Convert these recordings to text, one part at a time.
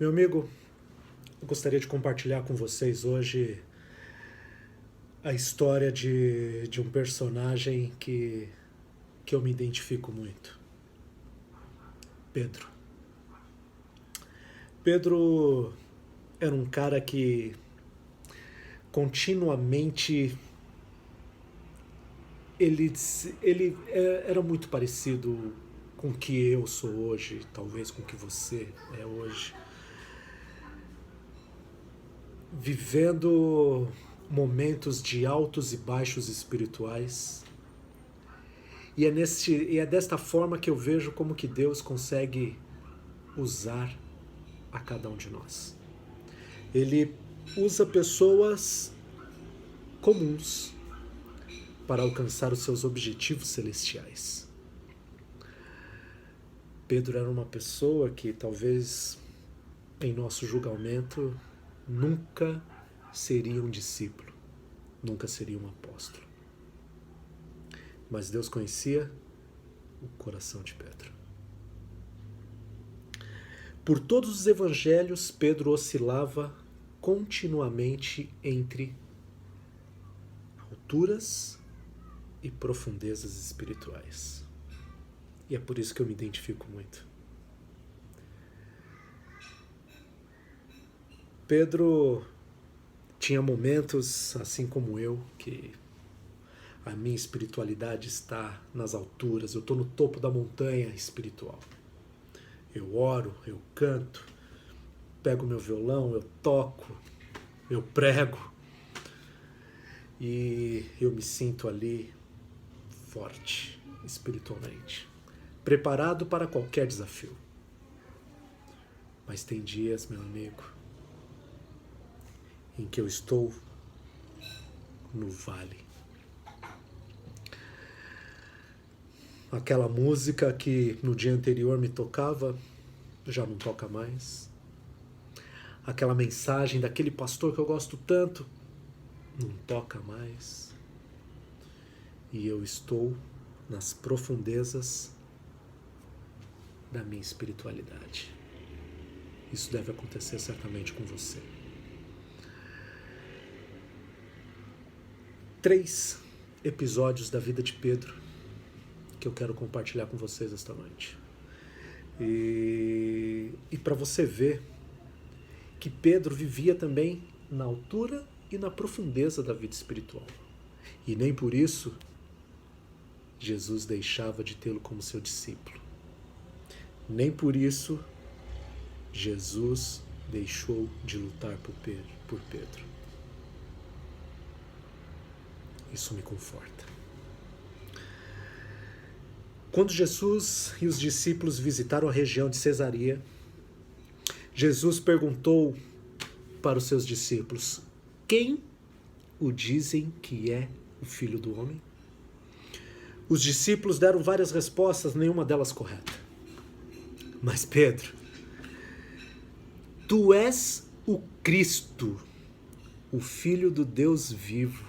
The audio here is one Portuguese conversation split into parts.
Meu amigo, eu gostaria de compartilhar com vocês hoje a história de um personagem que eu me identifico muito. Pedro. Pedro era um cara que continuamente ele era muito parecido com o que eu sou hoje, talvez com o que você é hoje. Vivendo momentos de altos e baixos espirituais. E é desta forma que eu vejo como que Deus consegue usar a cada um de nós. Ele usa pessoas comuns para alcançar os seus objetivos celestiais. Pedro era uma pessoa que talvez em nosso julgamento nunca seria um discípulo, nunca seria um apóstolo. Mas Deus conhecia o coração de Pedro. Por todos os evangelhos, Pedro oscilava continuamente entre alturas e profundezas espirituais. E é por isso que eu me identifico muito. Pedro tinha momentos, assim como eu, que a minha espiritualidade está nas alturas, eu estou no topo da montanha espiritual. Eu oro, eu canto, pego meu violão, eu toco, eu prego e eu me sinto ali forte espiritualmente, preparado para qualquer desafio. Mas tem dias, meu amigo, em que eu estou no vale. Aquela música que no dia anterior me tocava, já não toca mais. Aquela mensagem daquele pastor que eu gosto tanto, não toca mais. E eu estou nas profundezas da minha espiritualidade. Isso deve acontecer certamente com você. 3 episódios da vida de Pedro que eu quero compartilhar com vocês esta noite. E para você ver que Pedro vivia também na altura e na profundeza da vida espiritual. E nem por isso Jesus deixava de tê-lo como seu discípulo. Nem por isso Jesus deixou de lutar por Pedro. Isso me conforta. Quando Jesus e os discípulos visitaram a região de Cesareia, Jesus perguntou para os seus discípulos: quem o dizem que é o Filho do Homem? Os discípulos deram várias respostas, nenhuma delas correta. Mas Pedro: tu és o Cristo, o Filho do Deus vivo.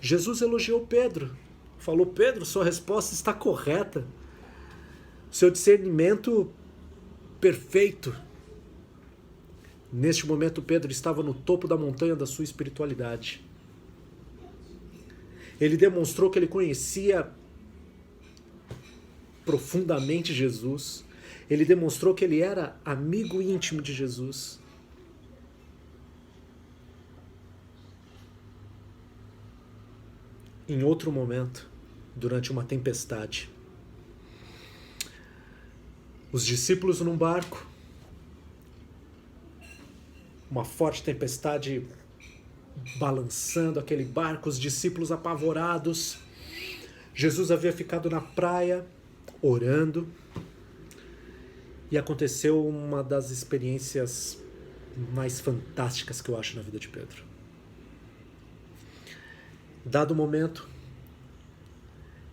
Jesus elogiou Pedro. Falou: Pedro, sua resposta está correta. Seu discernimento perfeito. Neste momento, Pedro estava no topo da montanha da sua espiritualidade. Ele demonstrou que ele conhecia profundamente Jesus. Ele demonstrou que ele era amigo íntimo de Jesus. Em outro momento, durante uma tempestade, os discípulos num barco, uma forte tempestade balançando aquele barco, os discípulos apavorados. Jesus havia ficado na praia orando e aconteceu uma das experiências mais fantásticas que eu acho na vida de Pedro. Dado momento,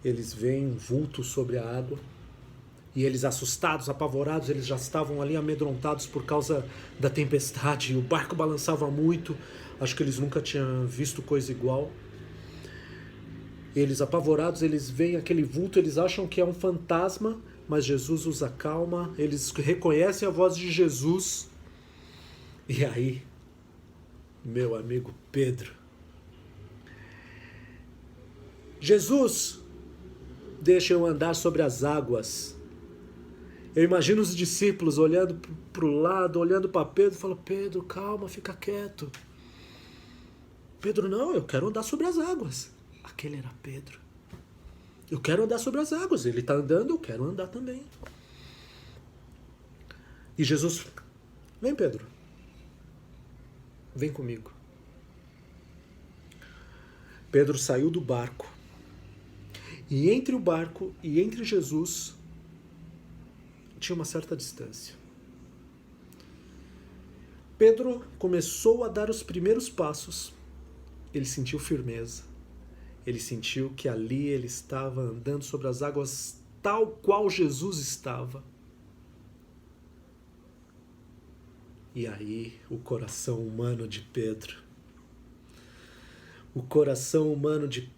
eles veem um vulto sobre a água e eles, assustados, apavorados, eles já estavam ali amedrontados por causa da tempestade. O barco balançava muito, acho que eles nunca tinham visto coisa igual. Eles, apavorados, eles veem aquele vulto, eles acham que é um fantasma, mas Jesus os acalma, eles reconhecem a voz de Jesus. E aí, meu amigo Pedro, Jesus, deixa eu andar sobre as águas. Eu imagino os discípulos olhando para o lado, olhando para Pedro, e falam: Pedro, calma, fica quieto. Pedro, não, eu quero andar sobre as águas. Aquele era Pedro. Eu quero andar sobre as águas. Ele está andando, eu quero andar também. E Jesus: vem, Pedro. Vem comigo. Pedro saiu do barco. E entre o barco e entre Jesus tinha uma certa distância. Pedro começou a dar os primeiros passos. Ele sentiu firmeza. Ele sentiu que ali ele estava andando sobre as águas tal qual Jesus estava. E aí o coração humano de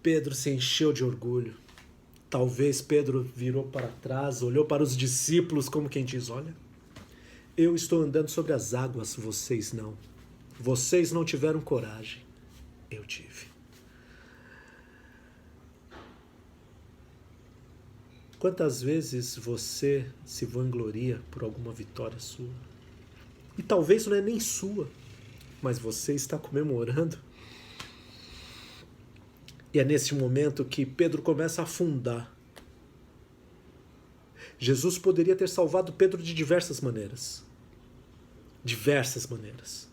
Pedro, se encheu de orgulho. Talvez Pedro virou para trás, olhou para os discípulos como quem diz: olha, eu estou andando sobre as águas, vocês não. Vocês não tiveram coragem, eu tive. Quantas vezes você se vangloria por alguma vitória sua? E talvez não é nem sua, mas você está comemorando. E é nesse momento que Pedro começa a afundar. Jesus poderia ter salvado Pedro de diversas maneiras. Diversas maneiras.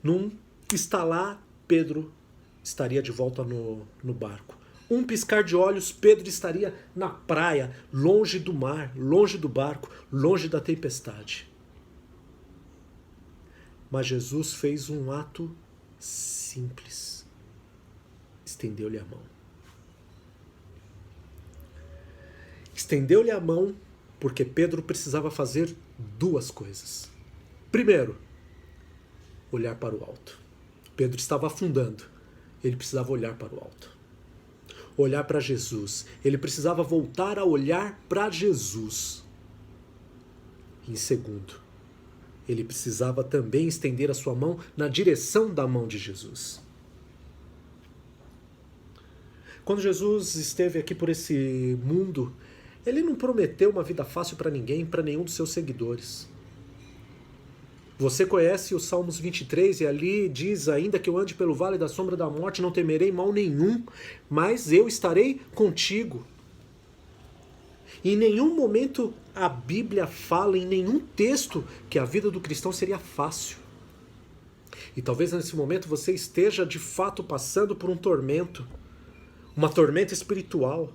Num estalar, Pedro estaria de volta no barco. Um piscar de olhos, Pedro estaria na praia, longe do mar, longe do barco, longe da tempestade. Mas Jesus fez um ato simples. Estendeu-lhe a mão. Estendeu-lhe a mão porque Pedro precisava fazer duas coisas. Primeiro, olhar para o alto. Pedro estava afundando. Ele precisava olhar para o alto. Olhar para Jesus. Ele precisava voltar a olhar para Jesus. Em segundo, ele precisava também estender a sua mão na direção da mão de Jesus. Quando Jesus esteve aqui por esse mundo, ele não prometeu uma vida fácil para ninguém, para nenhum dos seus seguidores. Você conhece o Salmos 23 e ali diz: ainda que eu ande pelo vale da sombra da morte, não temerei mal nenhum, mas eu estarei contigo. Em nenhum momento a Bíblia fala, em nenhum texto, que a vida do cristão seria fácil. E talvez nesse momento você esteja de fato passando por um tormento. Uma tormenta espiritual,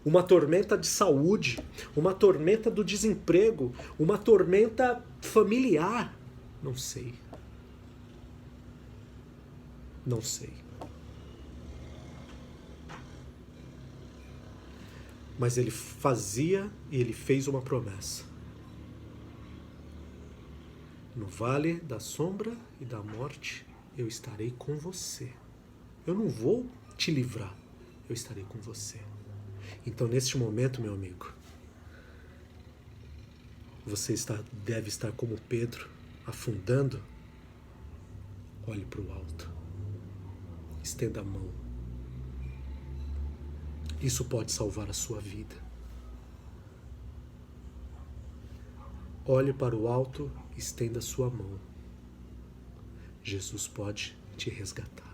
uma tormenta de saúde, uma tormenta do desemprego, uma tormenta familiar. Não sei. Não sei. Mas ele fazia e ele fez uma promessa. No vale da sombra e da morte, eu estarei com você. Eu não vou te livrar. Eu estarei com você. Então, neste momento, meu amigo, você deve estar como Pedro, afundando. Olhe para o alto. Estenda a mão. Isso pode salvar a sua vida. Olhe para o alto, estenda a sua mão. Jesus pode te resgatar.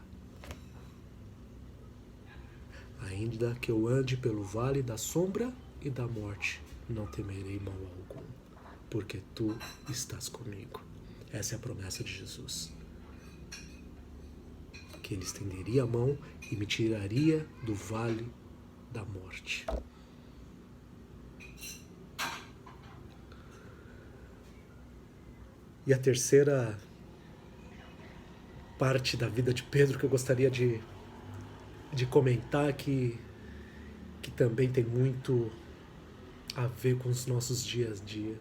Ainda que eu ande pelo vale da sombra e da morte, não temerei mal algum, porque tu estás comigo. Essa é a promessa de Jesus. Que ele estenderia a mão e me tiraria do vale da morte. E a terceira parte da vida de Pedro que eu gostaria de comentar, que também tem muito a ver com os nossos dias a dia.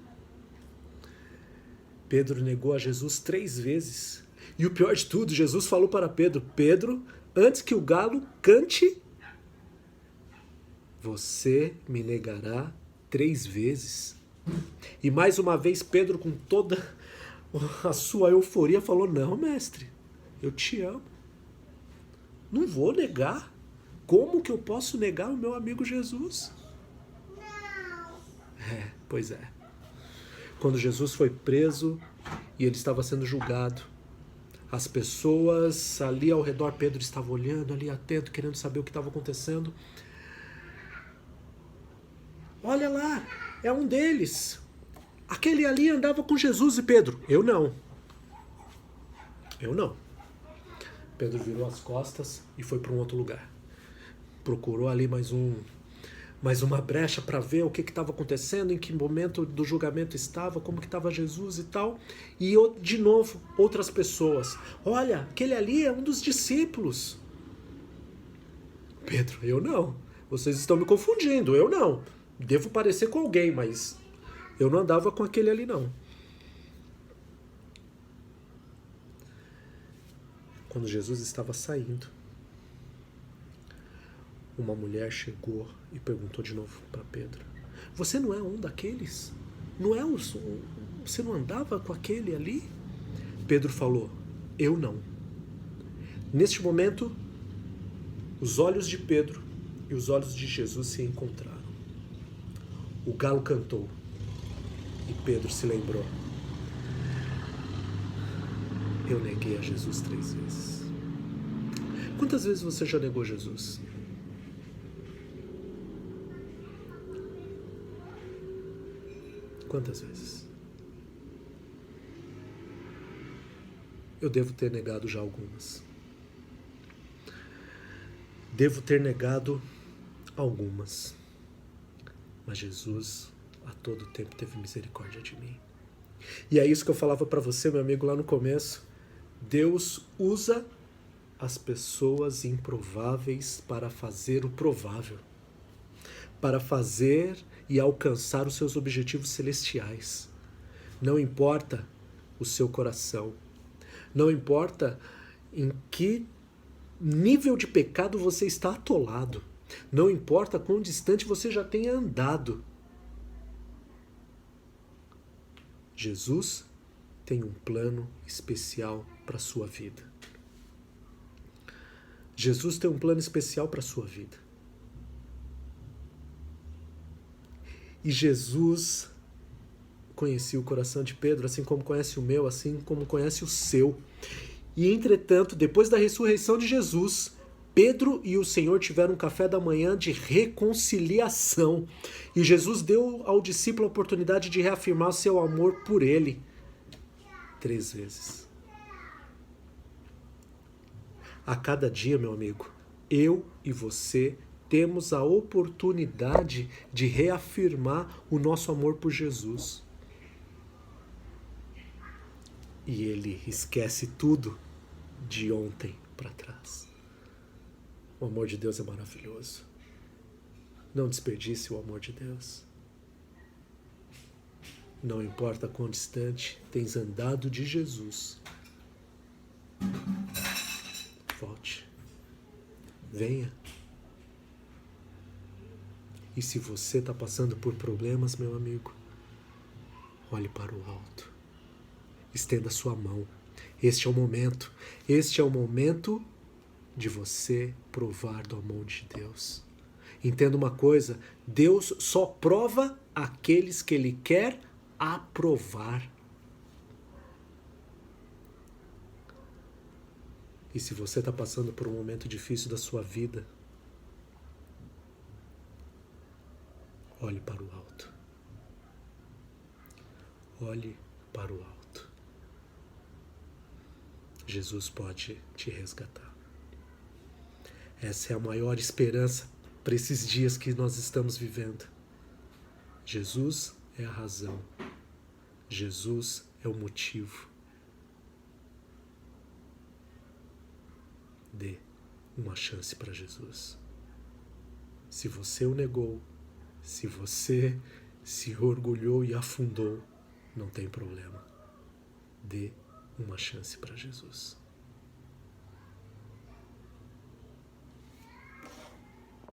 Pedro negou a Jesus 3 vezes. E o pior de tudo, Jesus falou para Pedro: Pedro, antes que o galo cante, você me negará 3 vezes. E mais uma vez Pedro, com toda a sua euforia, falou: não, mestre, eu te amo. Não vou negar. Como que eu posso negar o meu amigo Jesus? Pois é. Quando Jesus foi preso e ele estava sendo julgado, as pessoas ali ao redor, Pedro estava olhando ali atento, querendo saber o que estava acontecendo. Olha lá, é um deles. Aquele ali andava com Jesus. E Pedro: eu não. Eu não. Pedro virou as costas e foi para um outro lugar. Procurou ali mais uma brecha para ver o que estava acontecendo, em que momento do julgamento estava, como que estava Jesus e tal. E de novo, outras pessoas: olha, aquele ali é um dos discípulos. Pedro: eu não. Vocês estão me confundindo, eu não. Devo parecer com alguém, mas eu não andava com aquele ali não. Quando Jesus estava saindo, uma mulher chegou e perguntou de novo para Pedro: você não é um daqueles? Você não andava com aquele ali? Pedro falou: eu não. Neste momento, os olhos de Pedro e os olhos de Jesus se encontraram. O galo cantou e Pedro se lembrou: eu neguei a Jesus 3 vezes. Quantas vezes você já negou Jesus? Quantas vezes? Eu devo ter negado já algumas. Devo ter negado algumas. Mas Jesus a todo tempo teve misericórdia de mim. E é isso que eu falava para você, meu amigo, lá no começo. Deus usa as pessoas improváveis para fazer o provável, para fazer e alcançar os seus objetivos celestiais. Não importa o seu coração, não importa em que nível de pecado você está atolado, não importa quão distante você já tenha andado. Jesus tem um plano especial para a sua vida. Jesus tem um plano especial para a sua vida. E Jesus conhecia o coração de Pedro, assim como conhece o meu, assim como conhece o seu. E, entretanto, depois da ressurreição de Jesus, Pedro e o Senhor tiveram um café da manhã de reconciliação. E Jesus deu ao discípulo a oportunidade de reafirmar seu amor por ele 3 vezes. A cada dia, meu amigo, eu e você temos a oportunidade de reafirmar o nosso amor por Jesus. E ele esquece tudo de ontem para trás. O amor de Deus é maravilhoso. Não desperdice o amor de Deus. Não importa quão distante tens andado de Jesus. Volte. Venha. E se você está passando por problemas, meu amigo, olhe para o alto. Estenda sua mão. Este é o momento. Este é o momento de você provar do amor de Deus. Entenda uma coisa: Deus só prova aqueles que Ele quer aprovar. E se você está passando por um momento difícil da sua vida, olhe para o alto. Olhe para o alto. Jesus pode te resgatar. Essa é a maior esperança para esses dias que nós estamos vivendo. Jesus é a razão. Jesus é o motivo. Dê uma chance para Jesus. Se você o negou, se você se orgulhou e afundou, não tem problema. Dê uma chance para Jesus.